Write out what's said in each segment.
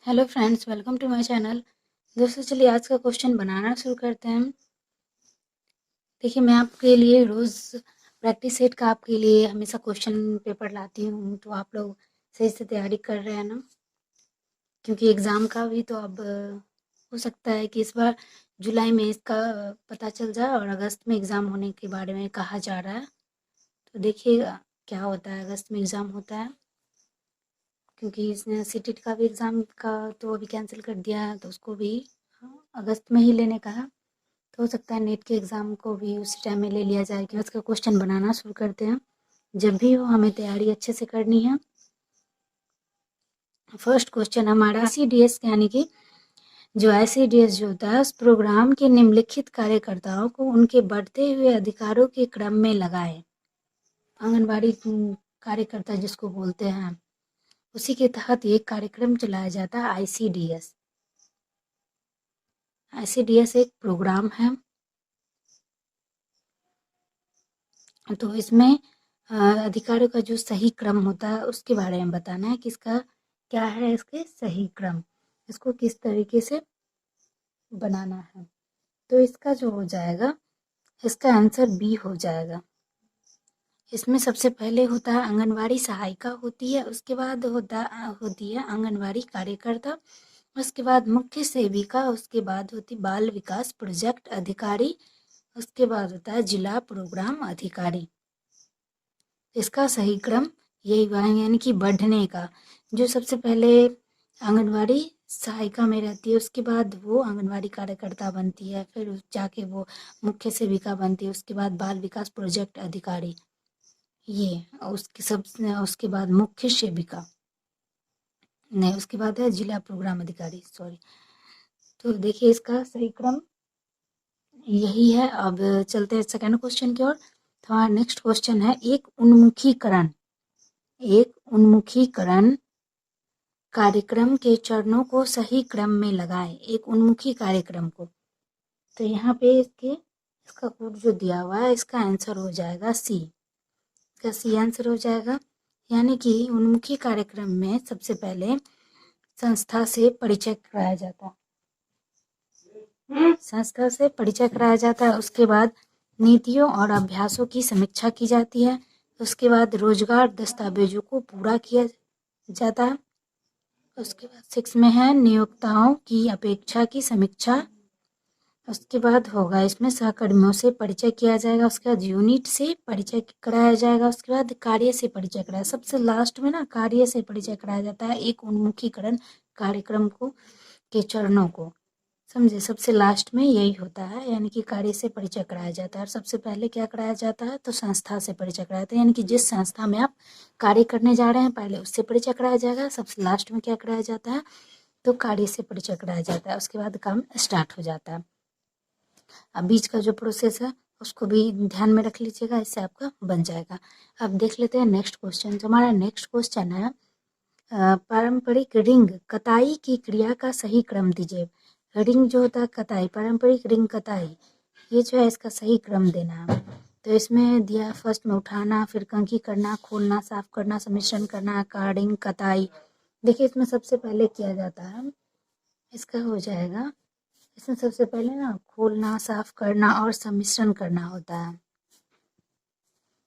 Hello friends, welcome to my channel. दोस्तों, चलिए आज का क्वेश्चन बनाना शुरू करते हैं। देखिए, मैं आपके लिए रोज़ प्रैक्टिस सेट का आपके लिए हमेशा क्वेश्चन पेपर लाती हूँ, तो आप लोग सही से तैयारी कर रहे हैं ना? क्योंकि एग्ज़ाम का भी तो अब हो सकता है कि इस बार जुलाई में इसका पता चल जाए और अगस्त में एग्ज़ाम होने के बारे में कहा जा रहा है। तो देखिए क्या होता है, अगस्त में एग्ज़ाम होता है, क्योंकि इसने सीटेट का भी एग्ज़ाम का तो अभी कैंसिल कर दिया है, तो उसको भी अगस्त में ही लेने का है। तो हो सकता है नेट के एग्ज़ाम को भी उसी टाइम में ले लिया जाए। कि उसका क्वेश्चन बनाना शुरू करते हैं। जब भी हो हमें तैयारी अच्छे से करनी है। फर्स्ट क्वेश्चन हमारा ICDS यानी कि जो ICDS जो होता है, उस प्रोग्राम के निम्नलिखित कार्यकर्ताओं को उनके बढ़ते हुए अधिकारों के क्रम में लगाए। आंगनबाड़ी कार्यकर्ता जिसको बोलते हैं, उसी के तहत ये कार्यक्रम चलाया जाता है ICDS। ICDS एक प्रोग्राम है। तो इसमें अधिकारों का जो सही क्रम होता है उसके बारे में बताना है कि इसका क्या है, इसके सही क्रम, इसको किस तरीके से बनाना है। तो इसका जो हो जाएगा, इसका आंसर बी हो जाएगा। इसमें सबसे पहले होता है आंगनवाड़ी सहायिका होती है, उसके बाद होती है आंगनवाड़ी कार्यकर्ता, उसके बाद मुख्य सेविका, उसके बाद होती बाल विकास प्रोजेक्ट अधिकारी, उसके बाद होता है जिला प्रोग्राम अधिकारी। इसका सही क्रम यही हुआ, यानी कि बढ़ने का। जो सबसे पहले आंगनवाड़ी सहायिका में रहती है, उसके बाद वो आंगनवाड़ी कार्यकर्ता बनती है, फिर जाके वो मुख्य सेविका बनती है, उसके बाद बाल विकास प्रोजेक्ट अधिकारी, ये उसके बाद मुख्य सेविका नहीं, उसके बाद है जिला प्रोग्राम अधिकारी, सॉरी। तो देखिए इसका सही क्रम यही है। अब चलते हैं सेकंड क्वेश्चन की ओर। तो हमारा नेक्स्ट क्वेश्चन है एक उन्मुखीकरण कार्यक्रम के चरणों को सही क्रम में लगाएं। एक उन्मुखी कार्यक्रम को, तो यहाँ पे इसका कोड जो दिया हुआ है, इसका आंसर हो जाएगा सी। इसका सी आंसर हो जाएगा। यानी कि उन्मुखी कार्यक्रम में सबसे पहले संस्था से परिचय कराया जाता है। संस्था से परिचय कराया जाता है, उसके बाद नीतियों और अभ्यासों की समीक्षा की जाती है, उसके बाद रोजगार दस्तावेजों को पूरा किया जाता है, उसके बाद 6 में है नियोक्ताओं की अपेक्षा की समीक्षा, उसके बाद होगा इसमें सहकर्मियों से परिचय किया जाएगा, उसके बाद यूनिट से परिचय कराया जाएगा, उसके बाद कार्य से परिचय कराया, सबसे लास्ट में ना कार्य से परिचय कराया जाता है एक उन्मुखीकरण कार्यक्रम को के चरणों को, समझे। सबसे लास्ट में यही होता है, यानी कि कार्य से परिचय कराया जाता है। और सबसे पहले क्या कराया जाता है, तो संस्था से परिचय कराया जाता है, यानी कि जिस संस्था में आप कार्य करने जा रहे हैं पहले उससे परिचय कराया जाएगा। सबसे लास्ट में क्या कराया जाता है, तो कार्य से परिचय कराया जाता है, उसके बाद काम स्टार्ट हो जाता है। अब बीच का जो प्रोसेस है उसको भी ध्यान में रख लीजिएगा, इससे आपका बन जाएगा। अब देख लेते हैं नेक्स्ट क्वेश्चन। तो हमारा नेक्स्ट क्वेश्चन है पारंपरिक रिंग कताई की क्रिया का सही क्रम दीजिए। रिंग जो होता है कताई, पारंपरिक रिंग कताई, ये जो है इसका सही क्रम देना है। तो इसमें दिया फर्स्ट में उठाना, फिर कंघी करना, खोलना, साफ करना, सम्मिश्रण करना, कार्डिंग, कताई। देखिए इसमें सबसे पहले किया जाता है, इसका हो जाएगा, इसमें सबसे पहले ना खोलना, साफ करना और सम्मिश्रण करना होता है।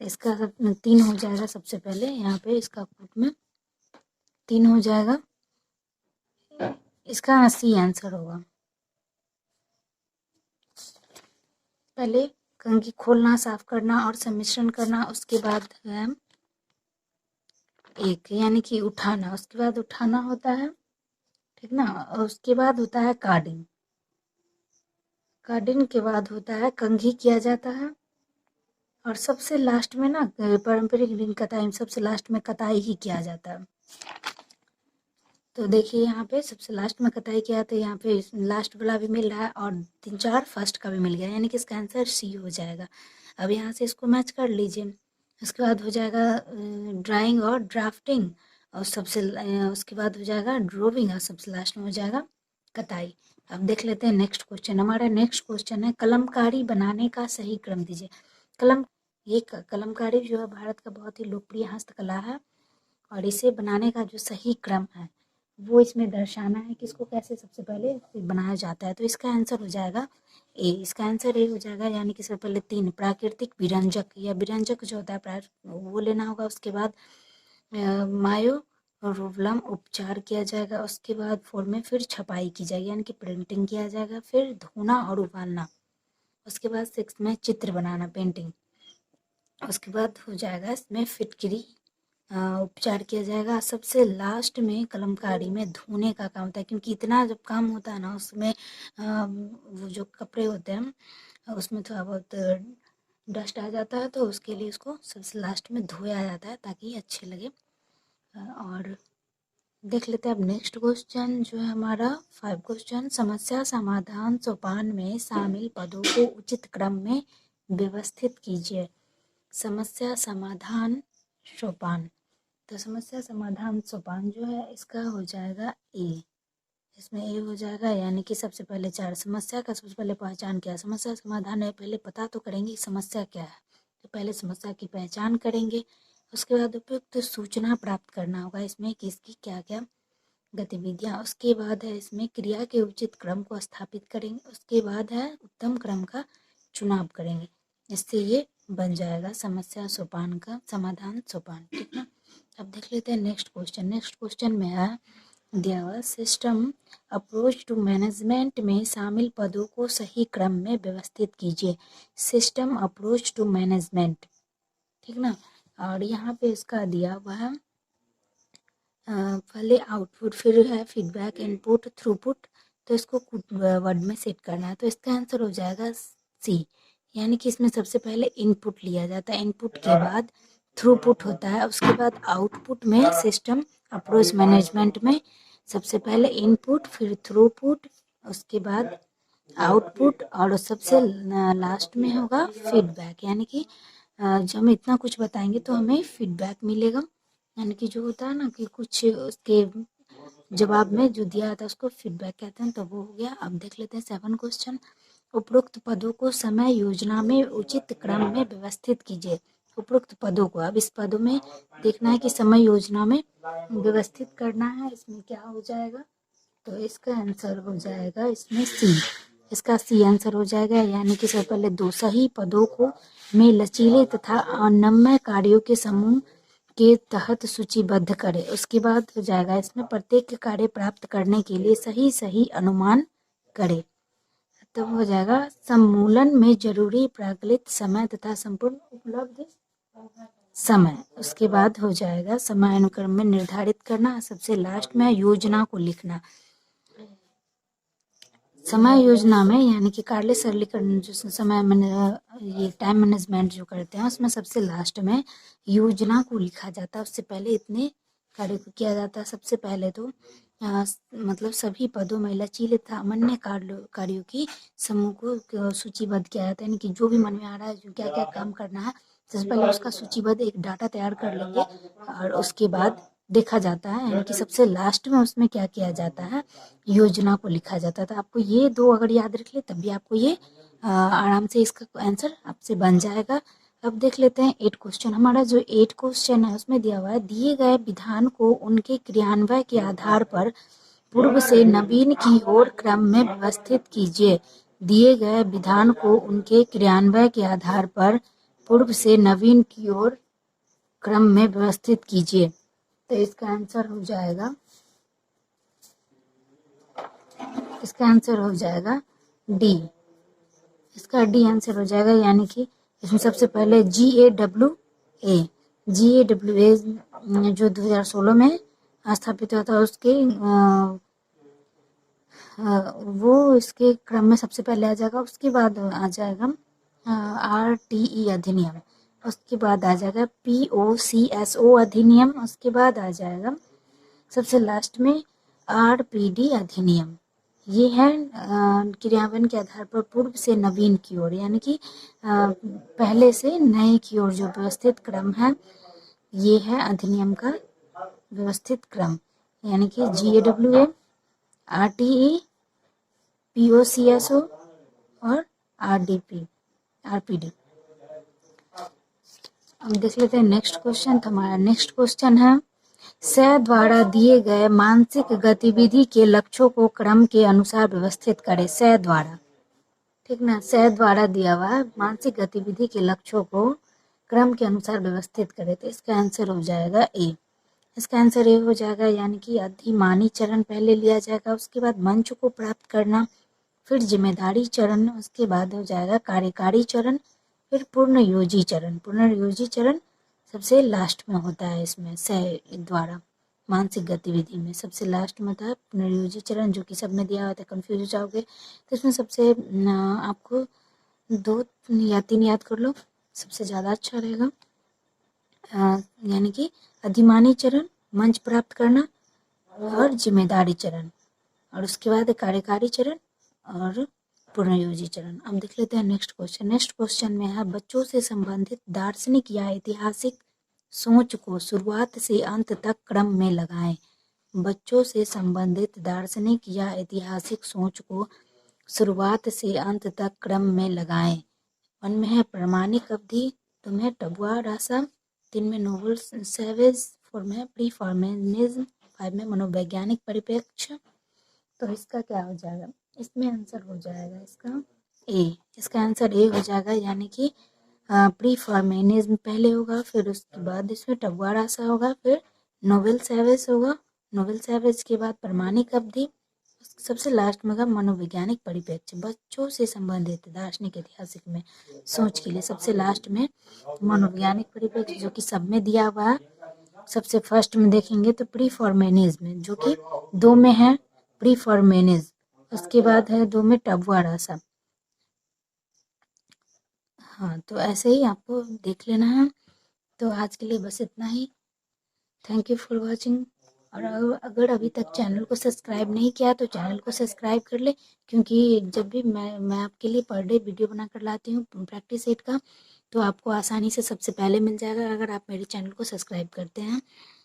इसका 3 हो जाएगा। सबसे पहले यहाँ पे इसका कोड में 3 हो जाएगा, इसका सी आंसर होगा। पहले कंघी खोलना, साफ करना और सम्मिश्रण करना, उसके बाद है एक यानी कि उठाना, उसके बाद उठाना होता है, ठीक ना। और उसके बाद होता है कार्डिंग, कार्डिंग के बाद होता है कंघी किया जाता है, और सबसे लास्ट में ना पारंपरिक रिंग कताई में सबसे लास्ट में कताई ही किया जाता है। तो देखिए यहाँ पे सबसे लास्ट में कताई किया, तो यहाँ पे लास्ट वाला भी मिल रहा है और 3-4 फर्स्ट का भी मिल गया, यानी कि इसका आंसर सी हो जाएगा। अब यहाँ से इसको मैच कर लीजिए। उसके बाद हो जाएगा ड्राइंग और ड्राफ्टिंग, और उसके बाद हो जाएगा ड्राइंग, और सबसे लास्ट में हो जाएगा कताई। अब देख लेते हैं नेक्स्ट क्वेश्चन। हमारा नेक्स्ट क्वेश्चन है कलमकारी बनाने का सही क्रम दीजिए। कलमकारी जो है भारत का बहुत ही लोकप्रिय हस्तकला है, और इसे बनाने का जो सही क्रम है वो इसमें दर्शाना है कि इसको कैसे सबसे पहले बनाया जाता है। तो इसका आंसर हो जाएगा ए। इसका आंसर ए हो जाएगा, यानी कि सबसे पहले 3 प्राकृतिक विरंजक या विरंजक जो होता है वो लेना होगा। उसके बाद मायो रोवलम उपचार किया जाएगा। उसके बाद 4 में फिर छपाई की जाएगी, यानी कि प्रिंटिंग किया जाएगा। फिर धोना और उबालना। उसके बाद 6 में चित्र बनाना, पेंटिंग। उसके बाद हो जाएगा इसमें फिटकरी उपचार किया जाएगा। सबसे लास्ट में कलमकारी में धोने का काम होता है, क्योंकि इतना जब काम होता है ना उसमें वो जो कपड़े होते हैं उसमें थोड़ा बहुत डस्ट आ जाता है, तो उसके लिए उसको सबसे लास्ट में धोया जाता है ताकि अच्छे लगे। और देख लेते हैं अब नेक्स्ट क्वेश्चन जो है हमारा 5 क्वेश्चन। समस्या समाधान सोपान में शामिल पदों को उचित क्रम में व्यवस्थित कीजिए। समस्या समाधान सोपान। तो समस्या समाधान सोपान जो है इसका हो जाएगा ए। इसमें ए हो जाएगा, यानी कि सबसे पहले 4 समस्या का सबसे पहले पहचान क्या है। समस्या समाधान है, पहले पता तो करेंगे समस्या क्या है। तो पहले समस्या की पहचान करेंगे। उसके बाद उपयुक्त सूचना प्राप्त करना होगा इसमें कि इसकी क्या क्या गतिविधियाँ। उसके बाद है इसमें क्रिया के उचित क्रम को स्थापित करेंगे। उसके बाद है उत्तम क्रम का चुनाव करेंगे। इससे ये बन जाएगा समस्या सोपान का समाधान सोपान। ठीक ना। अब देख लेते हैं नेक्स्ट क्वेश्चन। नेक्स्ट क्वेश्चन में है दिया हुआ सिस्टम अप्रोच टू मैनेजमेंट में शामिल पदों को सही क्रम में व्यवस्थित कीजिए। सिस्टम अप्रोच टू मैनेजमेंट, ठीक ना। और यहाँ पे इसका दिया हुआ है पहले आउटपुट, फिर है फीडबैक, इनपुट, थ्रूपुट। तो इसको वर्ड में सेट करना है। तो इसका आंसर हो जाएगा सी, यानी कि इसमें सबसे पहले इनपुट लिया जाता है, इनपुट के बाद थ्रूपुट होता है, उसके बाद आउटपुट में सिस्टम अप्रोच मैनेजमेंट में सबसे पहले इनपुट, फिर थ्रूपुट, उसके बाद आउटपुट और सबसे लास्ट में होगा फीडबैक। यानी कि जब हम इतना कुछ बताएंगे तो हमें फीडबैक मिलेगा, यानी कि जो होता है ना कि कुछ उसके जवाब में जो दिया जाता है उसको फीडबैक कहते हैं। तो वो हो गया। अब देख लेते हैं 7 क्वेश्चन। उपरोक्त पदों को समय योजना में उचित क्रम में व्यवस्थित कीजिए। उपरोक्त पदों को अब इस पदों में देखना है कि समय योजना में व्यवस्थित करना है। इसमें क्या हो जाएगा, तो इसका आंसर हो जाएगा इसमें सी। इसका सी आंसर हो जाएगा, यानी कि सबसे पहले 2 सही पदों को में लचीले तथा अनम्य कार्यों के समूह के तहत सूचीबद्ध करें। उसके बाद हो जाएगा इसमें प्रत्येक कार्य प्राप्त करने के लिए सही सही अनुमान करें। तब हो जाएगा सम्मूलन में जरूरी प्राकलित समय तथा संपूर्ण उपलब्ध समय। उसके बाद हो जाएगा समयानुक्रम में निर्धारित करना। सबसे लास्ट में योजना को लिखना। समय योजना में यानी कि कार्य सरलीकरण जो ये टाइम मैनेजमेंट जो करते हैं उसमें सबसे लास्ट में योजना को लिखा जाता है। उससे पहले इतने कार्य को किया जाता है। सबसे पहले तो मतलब सभी पदों में लचीले तथा अमान्य कार्यों की समूह को सूचीबद्ध किया जाता है, यानी कि जो भी मन में आ रहा है जो क्या क्या काम करना है सबसे पहले उसका सूचीबद्ध एक डाटा तैयार कर लेंगे और उसके बाद देखा जाता है, यानी कि सबसे लास्ट में उसमें क्या किया जाता है योजना को लिखा जाता था। आपको ये 2 अगर याद रख ले तब भी आपको ये आराम से इसका आंसर आपसे बन जाएगा। अब देख लेते हैं 8 क्वेश्चन। हमारा जो 8 क्वेश्चन है उसमें दिया हुआ है दिए गए विधान को उनके क्रियान्वयन के आधार पर पूर्व से नवीन की ओर क्रम में व्यवस्थित कीजिए। दिए गए विधान को उनके क्रियान्वयन के आधार पर पूर्व से नवीन की ओर क्रम में व्यवस्थित कीजिए। तो इसका आंसर हो जाएगा डी। इसका डी आंसर हो जाएगा, यानी कि इसमें सबसे पहले GAWA जो 2016 में स्थापित हुआ था उसके वो इसके क्रम में सबसे पहले आ जाएगा। उसके बाद आ जाएगा RTE अधिनियम। उसके बाद आ जाएगा POCSO अधिनियम। उसके बाद आ जाएगा सबसे लास्ट में RPD अधिनियम। ये है क्रियान्वयन के आधार पर पूर्व से नवीन की ओर, यानी कि पहले से नए की ओर जो व्यवस्थित क्रम है ये है अधिनियम का व्यवस्थित क्रम, यानी कि GAWA, RTE, POCSO और RPD। अब देख लेते हैं नेक्स्ट क्वेश्चन। तो हमारा नेक्स्ट क्वेश्चन है स द्वारा दिए गए मानसिक गतिविधि के लक्ष्यों को क्रम के अनुसार व्यवस्थित करें। स द्वारा, ठीक ना, स द्वारा दिया हुआ है मानसिक गतिविधि के लक्ष्यों को क्रम के अनुसार व्यवस्थित करें। तो इसका आंसर हो जाएगा ए। इसका आंसर ए हो जाएगा, यानी कि अधिमानी चरण पहले लिया जाएगा, उसके बाद मंच को प्राप्त करना, फिर जिम्मेदारी चरण, उसके बाद हो जाएगा कार्यकारी चरण, फिर पूर्णयोजी चरण। पूर्णयोजी चरण सबसे लास्ट में होता है, इसमें स द्वारा मानसिक गतिविधि में सबसे लास्ट में होता है पुनर्योजी चरण, जो कि सब में दिया हुआ था, कंफ्यूज हो जाओगे। तो इसमें सबसे आपको 2 या 3 याद कर लो, सबसे ज़्यादा अच्छा रहेगा। यानी कि अधिमानी चरण, मंच प्राप्त करना और जिम्मेदारी चरण, और उसके बाद कार्यकारी चरण और पुनर्योजी चरण। अब देख लेते हैं नेक्स्ट क्वेश्चन। नेक्स्ट क्वेश्चन में है, बच्चों से संबंधित दार्शनिक या ऐतिहासिक सोच को शुरुआत से अंत तक क्रम में लगाएं। बच्चों से संबंधित दार्शनिक या ऐतिहासिक सोच को शुरुआत से अंत तक क्रम में लगाएं। 1 में है प्रामाणिक अवधि, 2 में है टबुआ रासा, 3 में नोबल सैवेज, 4 में है प्री फॉर्मेनिज्म, 5 में मनोवैज्ञानिक परिप्रेक्ष्य। तो इसका क्या हो जाएगा, इसमें आंसर हो जाएगा इसका ए। इसका आंसर ए हो जाएगा, यानी कि प्री फॉर्मेनिज्म पहले होगा, फिर उसके बाद इसमें टबुआ रासा होगा, फिर नोबेल सैवेज होगा, नोबेल सैवेज के बाद प्रामाणिक अवधि, सबसे लास्ट में होगा मनोवैज्ञानिक परिप्रेक्ष्य। बच्चों से संबंधित दार्शनिक ऐतिहासिक में सोच के लिए सबसे लास्ट में मनोवैज्ञानिक परिप्रेक्ष्य, जो कि सब में दिया हुआ है। सबसे फर्स्ट में देखेंगे तो प्री फॉर्मेनिज्म, जो कि 2 में है प्री फॉर्मेनिज्म, उसके बाद है 2 में टबुआ रासा। हाँ, तो ऐसे ही आपको देख लेना है। तो आज के लिए बस इतना ही। Thank you for watching. और अगर अभी तक चैनल को सब्सक्राइब नहीं किया तो चैनल को सब्सक्राइब कर ले, क्योंकि जब भी मैं आपके लिए पर डे वीडियो बना कर लाती हूँ प्रैक्टिस सेट का, तो आपको आसानी से सबसे पहले मिल जाएगा अगर आप मेरे चैनल को सब्सक्राइब करते हैं।